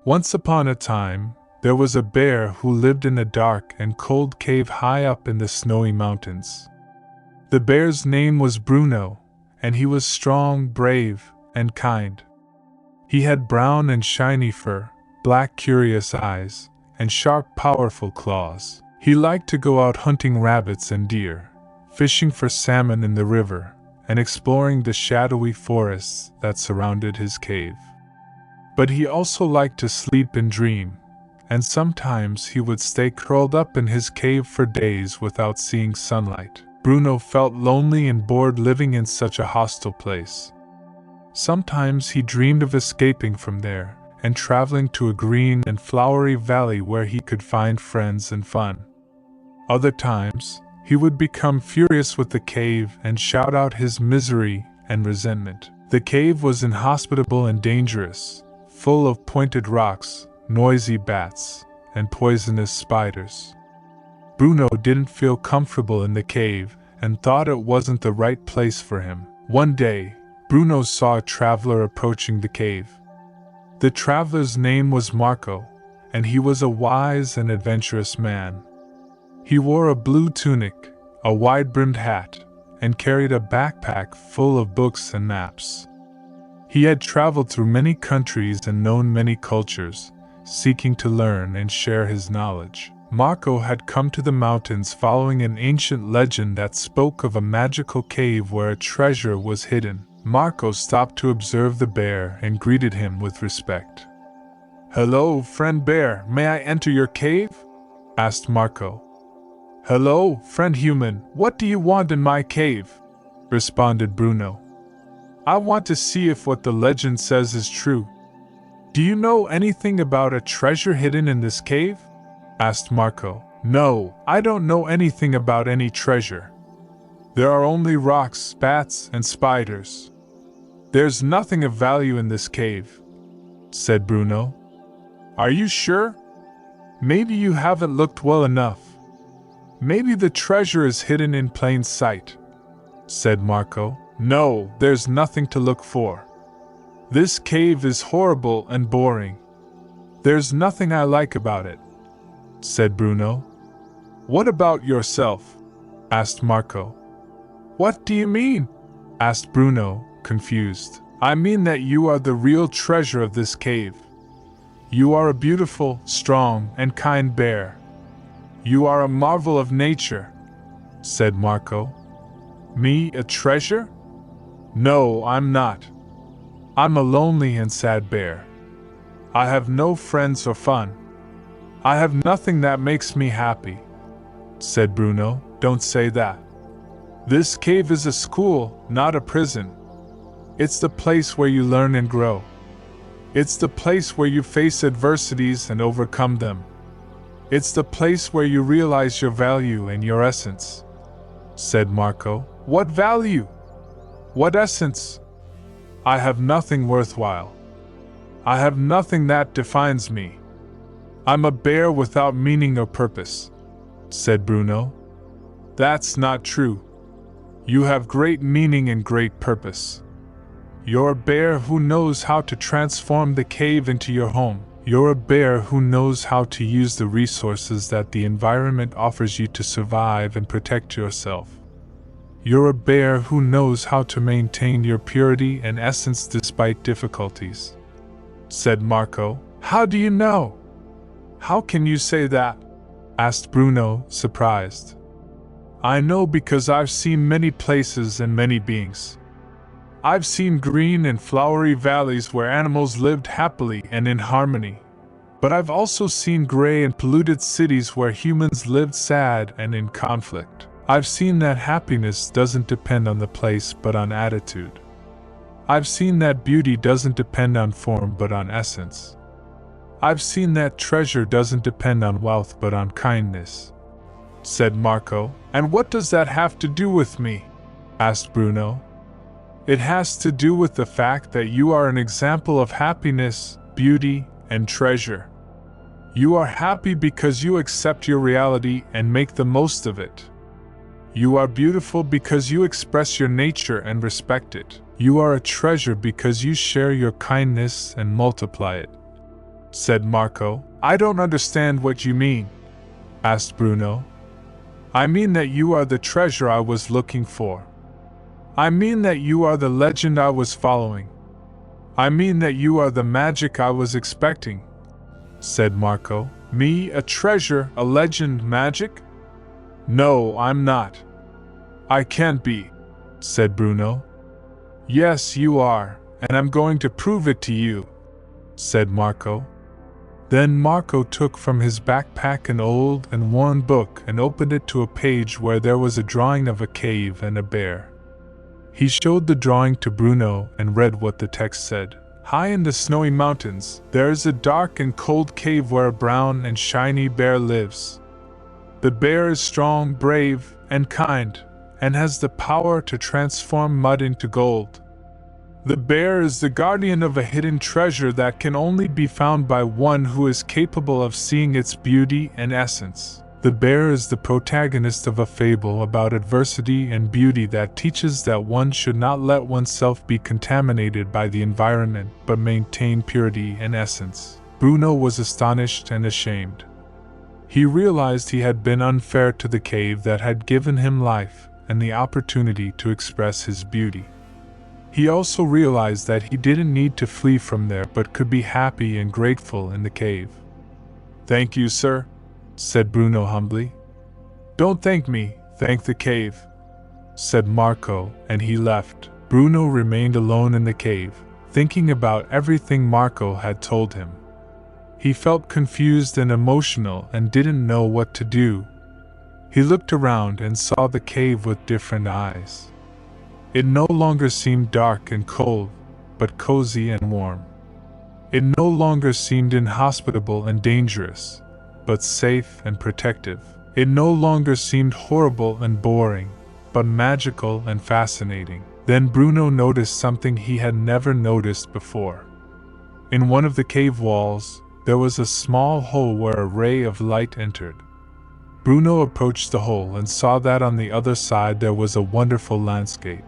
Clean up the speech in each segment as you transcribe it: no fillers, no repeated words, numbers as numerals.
Once upon a time, there was a bear who lived in a dark and cold cave high up in the snowy mountains. The bear's name was Bruno, and he was strong, brave, and kind. He had brown and shiny fur, black curious eyes, and sharp powerful claws. He liked to go out hunting rabbits and deer, fishing for salmon in the river, and exploring the shadowy forests that surrounded his cave. But he also liked to sleep and dream, and sometimes he would stay curled up in his cave for days without seeing sunlight. Bruno felt lonely and bored living in such a hostile place. Sometimes he dreamed of escaping from there and traveling to a green and flowery valley where he could find friends and fun. Other times, he would become furious with the cave and shout out his misery and resentment. The cave was inhospitable and dangerous, full of pointed rocks, noisy bats, and poisonous spiders. Bruno didn't feel comfortable in the cave and thought it wasn't the right place for him. One day, Bruno saw a traveler approaching the cave. The traveler's name was Marco, and he was a wise and adventurous man. He wore a blue tunic, a wide-brimmed hat, and carried a backpack full of books and maps. He had traveled through many countries and known many cultures, seeking to learn and share his knowledge. Marco had come to the mountains following an ancient legend that spoke of a magical cave where a treasure was hidden. Marco stopped to observe the bear and greeted him with respect. "Hello, friend bear, may I enter your cave?" asked Marco. "Hello, friend human, what do you want in my cave?" responded Bruno. "I want to see if what the legend says is true." "Do you know anything about a treasure hidden in this cave?" asked Marco. "No, I don't know anything about any treasure. There are only rocks, bats, and spiders. There's nothing of value in this cave," said Bruno. "Are you sure? Maybe you haven't looked well enough. Maybe the treasure is hidden in plain sight," said Marco. "No, there's nothing to look for. This cave is horrible and boring. There's nothing I like about it," said Bruno. "What about yourself?" asked Marco. "What do you mean?" asked Bruno, confused. "I mean that you are the real treasure of this cave. You are a beautiful, strong, and kind bear. You are a marvel of nature," said Marco. "Me, a treasure? No, I'm not. I'm a lonely and sad bear. I have no friends or fun. I have nothing that makes me happy," said Bruno. "Don't say that. This cave is a school, not a prison. It's the place where you learn and grow. It's the place where you face adversities and overcome them. It's the place where you realize your value and your essence," said Marco. "What value? What essence? I have nothing worthwhile. I have nothing that defines me. I'm a bear without meaning or purpose," said Bruno. "That's not true. You have great meaning and great purpose. You're a bear who knows how to transform the cave into your home. You're a bear who knows how to use the resources that the environment offers you to survive and protect yourself. You're a bear who knows how to maintain your purity and essence despite difficulties," said Marco. "How do you know? How can you say that?" asked Bruno, surprised. "I know because I've seen many places and many beings. I've seen green and flowery valleys where animals lived happily and in harmony. But I've also seen gray and polluted cities where humans lived sad and in conflict. I've seen that happiness doesn't depend on the place but on attitude. I've seen that beauty doesn't depend on form but on essence. I've seen that treasure doesn't depend on wealth but on kindness," said Marco. "And what does that have to do with me?" asked Bruno. "It has to do with the fact that you are an example of happiness, beauty, and treasure. You are happy because you accept your reality and make the most of it. You are beautiful because you express your nature and respect it. You are a treasure because you share your kindness and multiply it. said Marco. I don't understand what you mean, asked Bruno. I mean that you are the treasure I was looking for. I mean that you are the legend I was following. I mean that you are the magic I was expecting, said Marco. Me, a treasure, a legend, magic? No, I'm not. I can't be, said Bruno. Yes, you are, and I'm going to prove it to you, said Marco. Then Marco took from his backpack an old and worn book and opened it to a page where there was a drawing of a cave and a bear. He showed the drawing to Bruno and read what the text said. High in the snowy mountains, there is a dark and cold cave where a brown and shiny bear lives. The bear is strong, brave, and kind, and has the power to transform mud into gold. The bear is the guardian of a hidden treasure that can only be found by one who is capable of seeing its beauty and essence. The bear is the protagonist of a fable about adversity and beauty that teaches that one should not let oneself be contaminated by the environment but maintain purity and essence. Bruno was astonished and ashamed. He realized he had been unfair to the cave that had given him life and the opportunity to express his beauty. He also realized that he didn't need to flee from there but could be happy and grateful in the cave. Thank you, sir, said Bruno humbly. Don't thank me, thank the cave, said Marco, and he left. Bruno remained alone in the cave, thinking about everything Marco had told him. He felt confused and emotional and didn't know what to do. He looked around and saw the cave with different eyes. It no longer seemed dark and cold, but cozy and warm. It no longer seemed inhospitable and dangerous, but safe and protective. It no longer seemed horrible and boring, but magical and fascinating. Then Bruno noticed something he had never noticed before. In one of the cave walls, there was a small hole where a ray of light entered. Bruno approached the hole and saw that on the other side there was a wonderful landscape.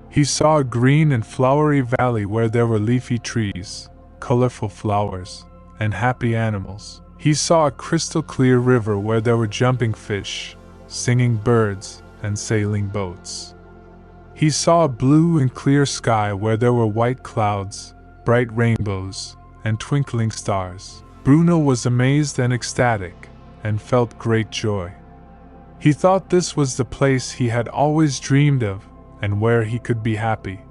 He saw a green and flowery valley where there were leafy trees, colorful flowers, and happy animals. He saw a crystal clear river where there were jumping fish, singing birds, and sailing boats. He saw a blue and clear sky where there were white clouds, bright rainbows, and twinkling stars. Bruno was amazed and ecstatic, and felt great joy. He thought this was the place he had always dreamed of, and where he could be happy.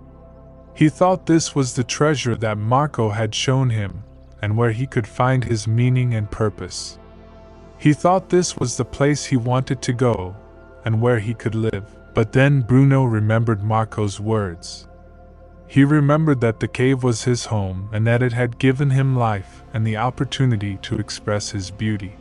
He thought this was the treasure that Marco had shown him, and where he could find his meaning and purpose. He thought this was the place he wanted to go, and where he could live. But then Bruno remembered Marco's words. He remembered that the cave was his home and that it had given him life and the opportunity to express his beauty.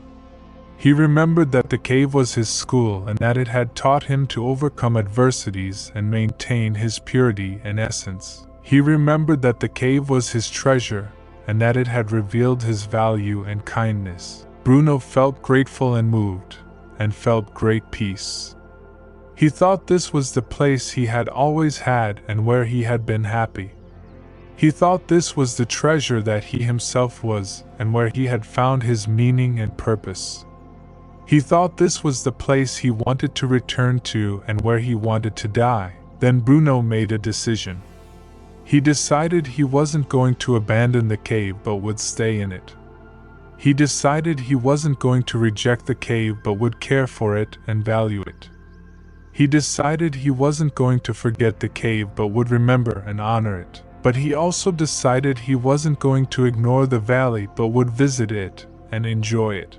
He remembered that the cave was his school and that it had taught him to overcome adversities and maintain his purity and essence. He remembered that the cave was his treasure and that it had revealed his value and kindness. Bruno felt grateful and moved, and felt great peace. He thought this was the place he had always had and where he had been happy. He thought this was the treasure that he himself was and where he had found his meaning and purpose. He thought this was the place he wanted to return to and where he wanted to die. Then Bruno made a decision. He decided he wasn't going to abandon the cave but would stay in it. He decided he wasn't going to reject the cave but would care for it and value it. He decided he wasn't going to forget the cave but would remember and honor it. But he also decided he wasn't going to ignore the valley but would visit it and enjoy it.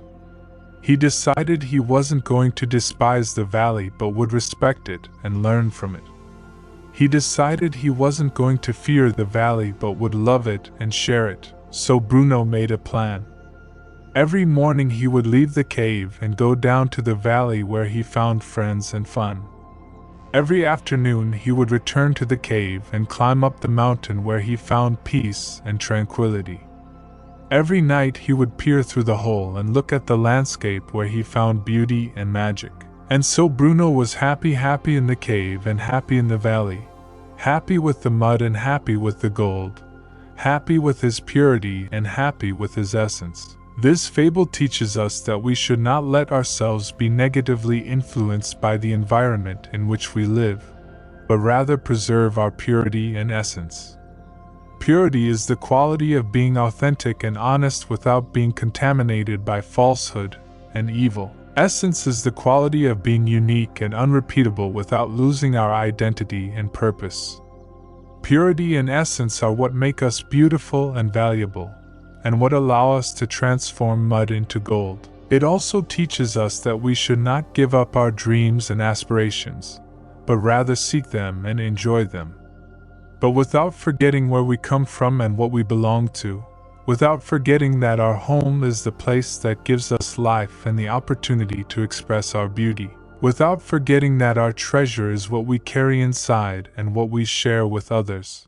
He decided he wasn't going to despise the valley but would respect it and learn from it. He decided he wasn't going to fear the valley but would love it and share it. So Bruno made a plan. Every morning he would leave the cave and go down to the valley where he found friends and fun. Every afternoon he would return to the cave and climb up the mountain where he found peace and tranquility. Every night he would peer through the hole and look at the landscape where he found beauty and magic. And so Bruno was happy in the cave and happy in the valley, happy with the mud and happy with the gold, happy with his purity and happy with his essence. This fable teaches us that we should not let ourselves be negatively influenced by the environment in which we live, but rather preserve our purity and essence. Purity is the quality of being authentic and honest without being contaminated by falsehood and evil. Essence is the quality of being unique and unrepeatable without losing our identity and purpose. Purity and essence are what make us beautiful and valuable, and what allow us to transform mud into gold. It also teaches us that we should not give up our dreams and aspirations, but rather seek them and enjoy them. But without forgetting where we come from and what we belong to, without forgetting that our home is the place that gives us life and the opportunity to express our beauty, without forgetting that our treasure is what we carry inside and what we share with others.